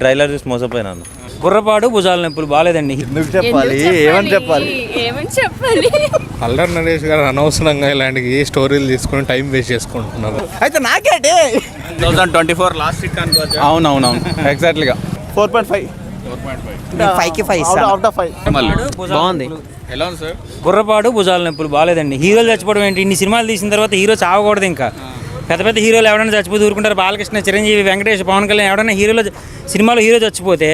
Trailer చూసి మోసపోయినాను. బుర్రపాడు భుజాల నొప్పులు బాగాలేదండి. ఎందుకు చెప్పాలి? ఏమని చెప్పాలి? అల్లరి నరేష్ గారు అనవసరంగా ఇలాంటి ఏ స్టోరీలు తీసుకొని టైం వేస్ట్ చేసుకుంటున్నారు. అయితే నాకేంటి 2024 లాస్ట్ వీక్ అనుకోవచ్చు. అవునవునవును ఎగ్జాక్ట్లీగా 4.5 5కి 5 అవుట్ ఆఫ్ 5 బాగుంది. ఎలా ఉంది సార్? బుర్రపాడు భుజాల నొప్పులు బాగాలేదండి. హీరోలు చచ్చిపోవడం ఏంటి? ఇన్ని సినిమాలు తీసిన తర్వాత హీరో చావకూడదు. ఇంకా పెద్ద పెద్ద హీరోలు ఎవరైనా చచ్చిపోతే ఊరుకుంటారు. బాలకృష్ణ, చిరంజీవి, వెంకటేష్, పవన్ కళ్యాణ్ ఎవరైనా సినిమాలో హీరో చచ్చిపోతే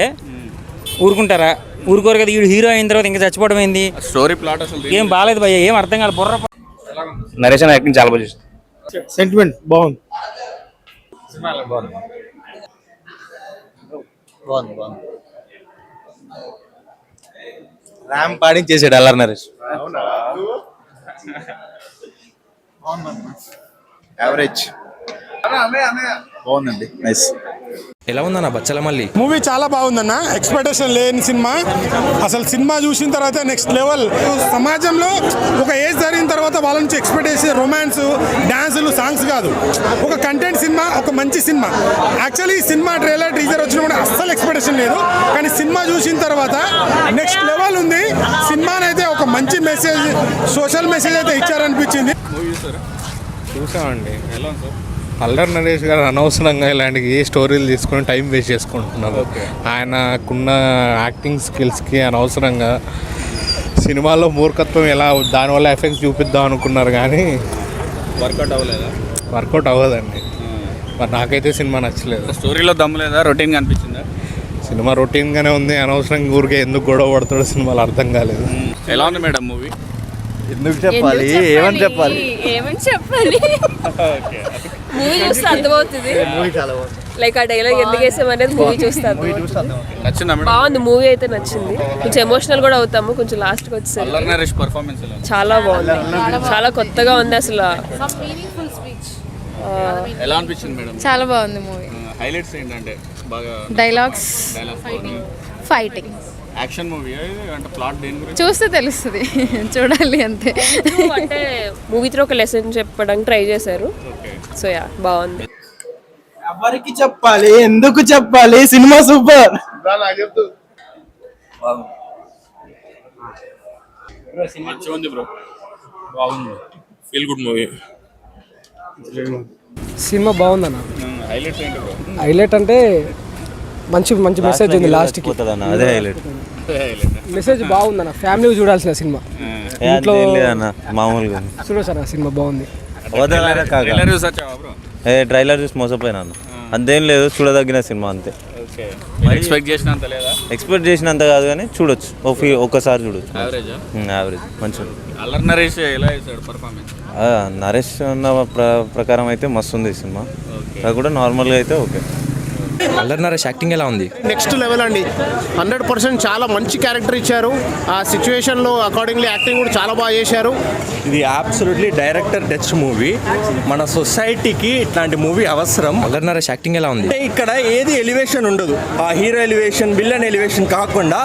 ఊరుకుంటారా? ఊరుకోరు కదా. వీడు హీరో అయిన తర్వాత ఇంకా చచ్చిపోవడం ఏంది? స్టోరీ ప్లాట్ అసలు ఏం బాగాలేదు భయ్య, ఏం అర్థం కాదు. నరేష్ యాక్టింగ్ చాలా బాగా చేశారు. సెంటిమెంట్ బాగుంది. ర్యామ్ పాడింగ్ చేసాడు అల్లరి నరేష్. యావరేజ్ బాగుందండి. నైస్. ఎలా ఉందన్న బచ్చల మళ్ళీ మూవీ చాలా బాగుందన్న. ఎక్స్పెక్టేషన్ లేని సినిమా. అసలు సినిమా చూసిన తర్వాత నెక్స్ట్ లెవెల్. సమాజంలో ఒక ఏజ్ జరిగిన తర్వాత వాళ్ళ నుంచి ఎక్స్పెక్ట్ చేసే రొమాన్స్, డాన్సులు, సాంగ్స్ కాదు, ఒక కంటెంట్ సినిమా, ఒక మంచి సినిమా. యాక్చువల్లీ ఈ సినిమా ట్రైలర్, టీజర్ వచ్చినప్పుడు అస్సలు ఎక్స్పెక్టేషన్ లేదు, కానీ సినిమా చూసిన తర్వాత నెక్స్ట్ లెవెల్ ఉంది. సినిమానైతే ఒక మంచి మెసేజ్, సోషల్ మెసేజ్ అయితే ఇచ్చారనిపించింది. చూసామండి. ఎలా ఉంది సార్? అల్లరి నరేష్ గారు అనవసరంగా ఇలాంటి ఏ స్టోరీలు తీసుకొని టైం వేస్ట్ చేసుకుంటున్నారు. ఆయనకున్న యాక్టింగ్ స్కిల్స్కి అనవసరంగా సినిమాలో మూర్ఖత్వం ఎలా దానివల్ల ఎఫెక్ట్స్ చూపిద్దాం అనుకున్నారు, కానీ వర్కౌట్ అవ్వదండి. మరి నాకైతే సినిమా నచ్చలేదు. స్టోరీలో దమ్ము లేదా? రొటీన్గా అనిపించిందా? సినిమా రొటీన్గానే ఉంది. అనవసరంగా ఊరికే ఎందుకు గొడవ పడుతాడో సినిమాలో అర్థం కాలేదు. ఎలా ఉంది మేడం మూవీ? ఎందుకు చెప్పాలి? ఏమని చెప్పాలి? మూవీ చూస్తే అర్థమవుతుంది. లైక్ ఆ డైలాగ్ ఎందుకు వేసామనేది మూవీ చూస్తాను. నచ్చిందా మేడం? బాగుంది మూవీ అయితే, నచ్చింది. కొంచెం ఎమోషనల్ కూడా అవుతాము కొంచెం లాస్ట్కి వచ్చేసరికి. అల్లరి నరేష్ పర్ఫార్మెన్స్ ఎలా ఉంది? చాలా బాగుంది, చాలా కొత్తగా ఉంది అసలు. ఎలా అనిపించింది మేడం? చాలా బాగుంది మూవీ. హైలైట్స్ ఏంటంటే బాగా డైలాగ్స్, ఫైటింగ్, యాక్షన్ మూవీ అంటే ప్లాట్ దేని గురించి చూస్తే తెలుస్తుంది, చూడాలి అంతే. అంటే మూవీ త్రూ ఒక లెసన్ చెప్పడానికి ట్రై చేశారు. సో యా బాగుంది. ఎవరికి చెప్పాలి? ఎందుకు చెప్పాలి? Cinema super. మంచిగా ఉంది బ్రో, బాగుంది. Feel good movie. సినిమా బాగుందన్న. హైలైట్స్ ఏంటి బ్రో? హైలైట్ అంటే మంచి మంచి మెసేజ్ ఉంది లాస్ట్ కి. అదే హైలైట్. మెసేజ్ బాగుందన్న. ఫ్యామిలీ చూడాల్సిన సినిమా. ఇంట్లో మామూలుగా చూడొచ్చు అన్న, సినిమా బాగుంది. ట్రైలర్ చూసి మోసపోయినాను. అంతేం లేదు, చూడదగిన సినిమా అంతే. ఎక్స్పెక్ట్ చేసినంత లేదా? ఎక్స్పెక్ట్ చేసినంత కాదు కానీ చూడొచ్చు, ఒక్కసారి చూడొచ్చు. యావరేజ్ మంచిగా. అల్లరి నరేష్ ఎలా చేశాడు పర్ఫార్మెన్స్? నరేష్ ఉన్న ప్రకారం అయితే మస్తు ఉంది సినిమా. అది కూడా నార్మల్గా అయితే ఓకే. అల్లరి నరేష్ యాక్టింగ్ ఎలా ఉంది? నెక్స్ట్ లెవెల్ అండి. 100% చాలా మంచి క్యారెక్టర్ ఇచ్చారు. ఆ సిచ్యువేషన్లో అకార్డింగ్లీ యాక్టింగ్ కూడా చాలా బాగా చేశారు. ఇది అబ్సల్యూట్లీ డైరెక్టర్ టచ్ మూవీ. మన సొసైటీకి ఇట్లాంటి మూవీ అవసరం. అల్లరి నరేష్ యాక్టింగ్ ఎలా ఉంది? అంటే ఇక్కడ ఏది ఎలివేషన్ ఉండదు. ఆ హీరో ఎలివేషన్, విల్లన్ ఎలివేషన్ కాకుండా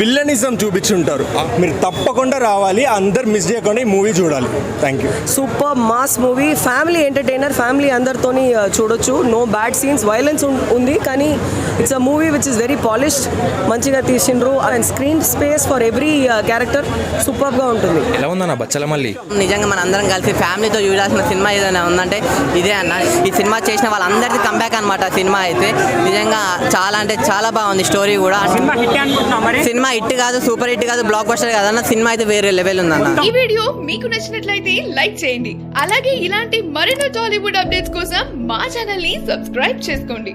విల్లనిజం చూపించుంటారు. మీరు తప్పకుండా రావాలి, అందరు మిస్ చేయకుండా ఈ మూవీ చూడాలి. Thank you. Super mass movie, family entertainer, family అందరితోని చూడొచ్చు. నో బ్యాడ్ సీన్స్, వైలెన్స్ ఉంది, కానీ it's a movie which is very polished. మంచిగా తీసిండ్రు. And screen space for every character సూపర్గా ఉంటుంది. ఎలా ఉందన్న బచ్చల మళ్ళీ? నిజంగా మన అందరం కలిసి ఫ్యామిలీతో చూడాల్సిన సినిమా ఏదైనా ఉందంటే ఇదే అన్న. ఈ సినిమా చేసిన వాళ్ళందరికీ కంబ్యాక్ అనమాట. సినిమా అయితే నిజంగా చాలా అంటే చాలా బాగుంది. స్టోరీ కూడా సినిమా హిట్ కాదు, సూపర్ హిట్ కాదు, బ్లాక్ బస్టర్ కాదు అన్న. సినిమా అయితే వేరే లెవెల్ ఉందన్న. ఈ వీడియో మీకు నచ్చినట్లయితే లైక్ చేయండి. అలాగే ఇలాంటి మరిన్ని టాలీవుడ్ అప్డేట్స్ కోసం మా ఛానల్ ని సబ్స్క్రైబ్ చేసుకోండి.